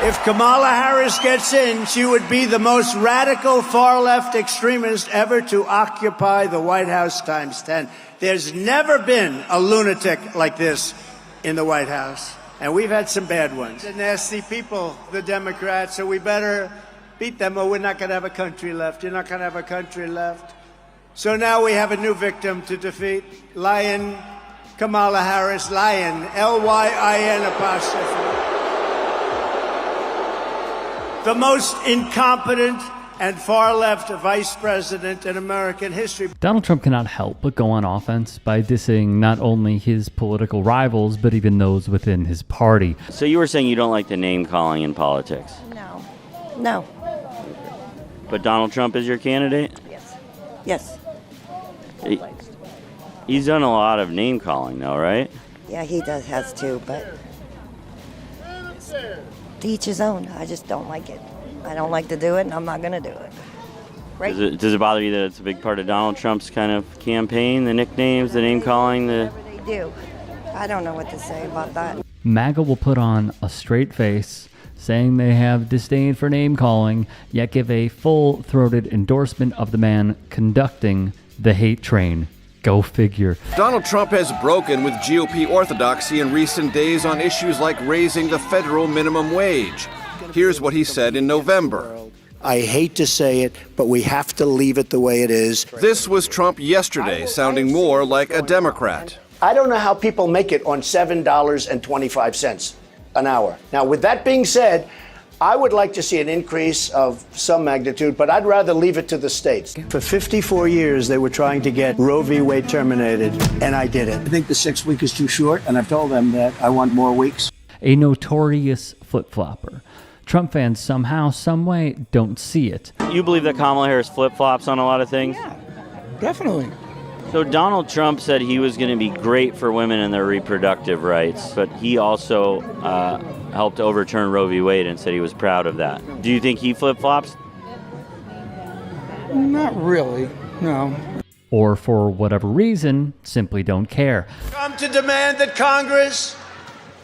If Kamala Harris gets in, she would be the most radical far-left extremist ever to occupy the White House times 10. There's never been a lunatic like this in the White House. And we've had some bad ones. They're nasty people, the Democrats, so we better beat them or we're not going to have a country left. You're not going to have a country left. So now we have a new victim to defeat. Lion Kamala Harris, Lion, L-Y-I-N apostrophe. The most incompetent and far-left vice president in American history. Donald Trump cannot help but go on offense by dissing not only his political rivals, but even those within his party. So you were saying you don't like the name-calling in politics? No. But Donald Trump is your candidate? Yes. He's done a lot of name-calling, though, right? Yeah, he has too, but to each his own. I just don't like it. I don't like to do it, and I'm not going to do it. Right? Does it bother you that it's a big part of Donald Trump's kind of campaign, the nicknames, the name-calling? Whatever they do. I don't know what to say about that. MAGA will put on a straight face, saying they have disdain for name-calling, yet give a full-throated endorsement of the man conducting the hate train. Go figure. Donald Trump has broken with GOP orthodoxy in recent days on issues like raising the federal minimum wage. Here's what he said in November. I hate to say it, but we have to leave it the way it is. This was Trump yesterday, sounding more like a Democrat. I don't know how people make it on $7.25 an hour. Now, with that being said, I would like to see an increase of some magnitude, but I'd rather leave it to the states. For 54 years, they were trying to get Roe v. Wade terminated, and I did it. I think the 6 week is too short, and I've told them that I want more weeks. A notorious flip-flopper. Trump fans somehow, some way, don't see it. You believe that Kamala Harris flip-flops on a lot of things? Yeah, definitely. So Donald Trump said he was going to be great for women and their reproductive rights, but he also helped overturn Roe v. Wade and said he was proud of that. Do you think he flip-flops? Not really, no. Or for whatever reason, simply don't care. Come to demand that Congress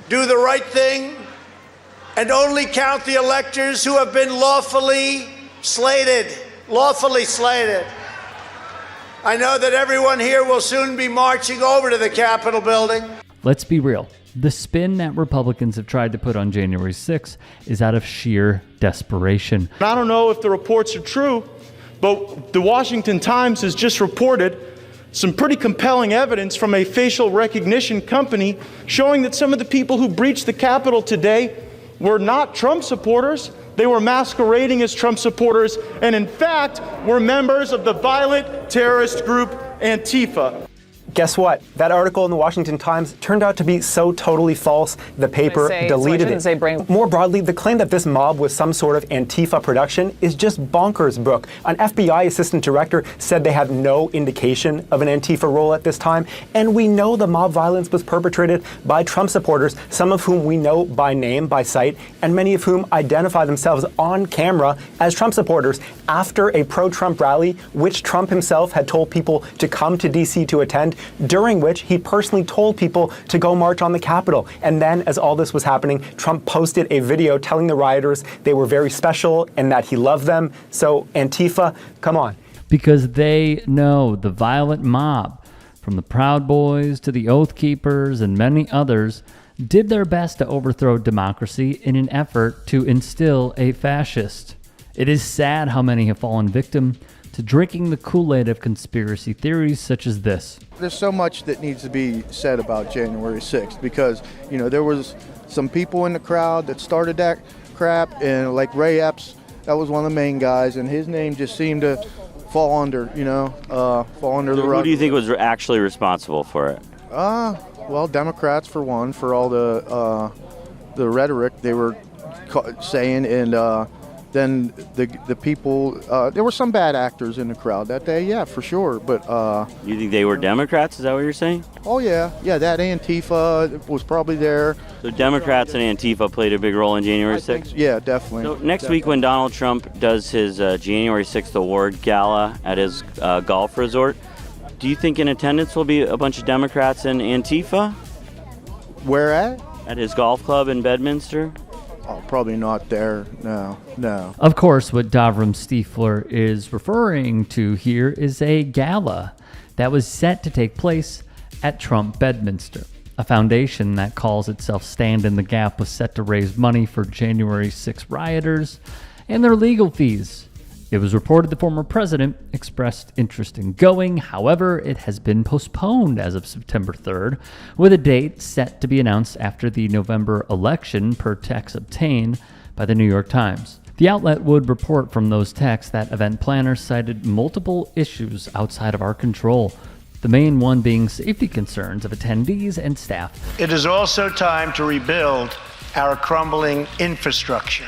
do the right thing and only count the electors who have been lawfully slated. Lawfully slated. I know that everyone here will soon be marching over to the Capitol building. Let's be real. The spin that Republicans have tried to put on January 6th is out of sheer desperation. I don't know if the reports are true, but the Washington Times has just reported some pretty compelling evidence from a facial recognition company showing that some of the people who breached the Capitol today were not Trump supporters. They were masquerading as Trump supporters and, in fact, were members of the violent terrorist group Antifa. Guess what? That article in the Washington Times turned out to be so totally false, the paper deleted it. More broadly, the claim that this mob was some sort of Antifa production is just bonkers, Brooke. An FBI assistant director said they have no indication of an Antifa role at this time, and we know the mob violence was perpetrated by Trump supporters, some of whom we know by name, by sight, and many of whom identify themselves on camera as Trump supporters after a pro-Trump rally, which Trump himself had told people to come to D.C. to attend, during which he personally told people to go march on the Capitol. And then, as all this was happening, Trump posted a video telling the rioters they were very special and that he loved them. So, Antifa, come on. Because they know the violent mob, from the Proud Boys to the Oath Keepers and many others, did their best to overthrow democracy in an effort to instill a fascist. It is sad how many have fallen victim to drinking the Kool-Aid of conspiracy theories such as this. There's so much that needs to be said about January 6th because, you know, there was some people in the crowd that started that crap, and like Ray Epps, that was one of the main guys, and his name just seemed to fall under, fall under the rug. Who do you think was actually responsible for it? Well, Democrats for one, for all the rhetoric they were saying, and then the people, there were some bad actors in the crowd that day, yeah, for sure. But you think they were Democrats? Is that what you're saying? Oh yeah, that Antifa was probably there. So Democrats and Antifa played a big role in January 6th? Yeah, definitely. So next week when Donald Trump does his January 6th award gala at his golf resort, do you think in attendance will be a bunch of Democrats and Antifa? Where at? At his golf club in Bedminster. Oh, probably not there. No. Of course, what Davram Stiefler is referring to here is a gala that was set to take place at Trump Bedminster. A foundation that calls itself Stand in the Gap was set to raise money for January 6 rioters and their legal fees. It was reported the former president expressed interest in going. However, it has been postponed as of September 3rd, with a date set to be announced after the November election, per text obtained by the New York Times. The outlet would report from those texts that event planners cited multiple issues outside of our control, the main one being safety concerns of attendees and staff. It is also time to rebuild our crumbling infrastructure.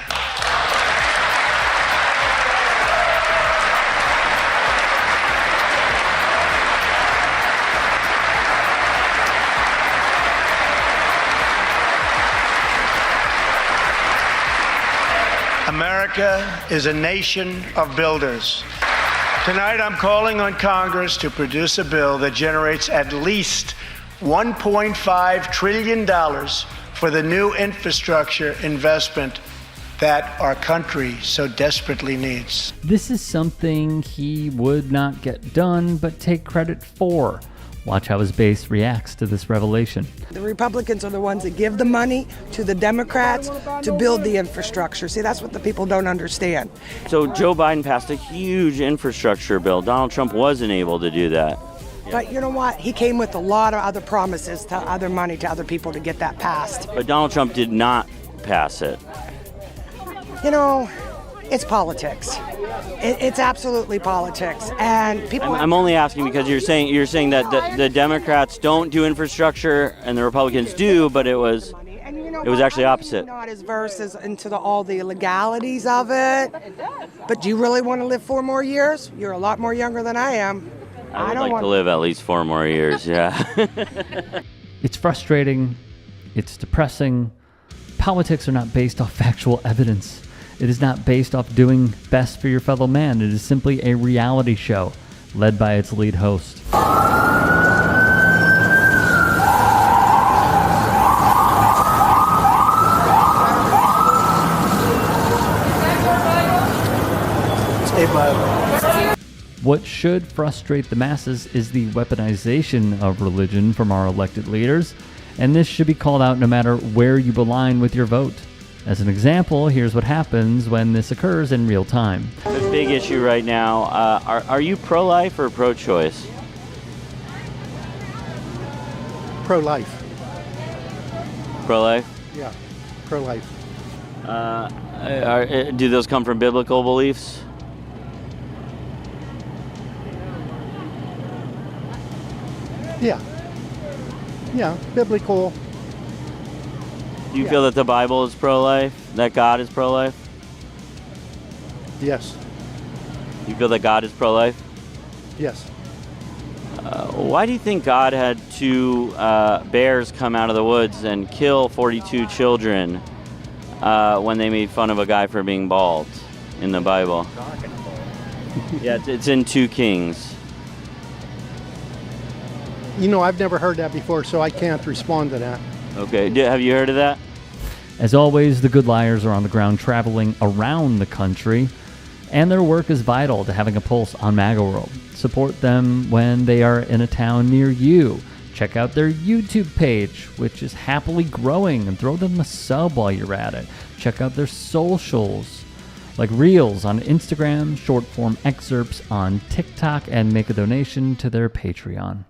America is a nation of builders. Tonight, I'm calling on Congress to produce a bill that generates at least $1.5 trillion for the new infrastructure investment that our country so desperately needs. This is something he would not get done, but take credit for. Watch how his base reacts to this revelation. The Republicans are the ones that give the money to the Democrats to build the infrastructure. See, that's what the people don't understand. So Joe Biden passed a huge infrastructure bill. Donald Trump wasn't able to do that. But you know what? He came with a lot of other promises to other money to other people to get that passed. But Donald Trump did not pass it. You know, it's politics. It's absolutely politics, and people. I'm only asking because you're saying that the Democrats don't do infrastructure and the Republicans do, but it was actually opposite. I'm not as versed into all the legalities of it. But do you really want to live 4 more years? You're a lot more younger than I am. I would like to live at least 4 more years. Yeah. It's frustrating. It's depressing. Politics are not based off factual evidence. It is not based off doing best for your fellow man. It is simply a reality show led by its lead host. What should frustrate the masses is the weaponization of religion from our elected leaders, and this should be called out no matter where you align with your vote. As an example, here's what happens when this occurs in real time. The big issue right now, are you pro-life or pro-choice? Pro-life. Pro-life? Yeah, pro-life. Do those come from biblical beliefs? Yeah, biblical. Do you feel that the Bible is pro-life? That God is pro-life? Yes. You feel that God is pro-life? Yes. Why do you think God had 2 bears come out of the woods and kill 42 children when they made fun of a guy for being bald in the Bible? Yeah, it's in 2 Kings. You know, I've never heard that before, so I can't respond to that. Okay, have you heard of that? As always, the good liars are on the ground traveling around the country, and their work is vital to having a pulse on MAGA world. Support them when they are in a town near you. Check out their YouTube page, which is happily growing, and throw them a sub while you're at it. Check out their socials, like Reels on Instagram, short form excerpts on TikTok, and make a donation to their Patreon.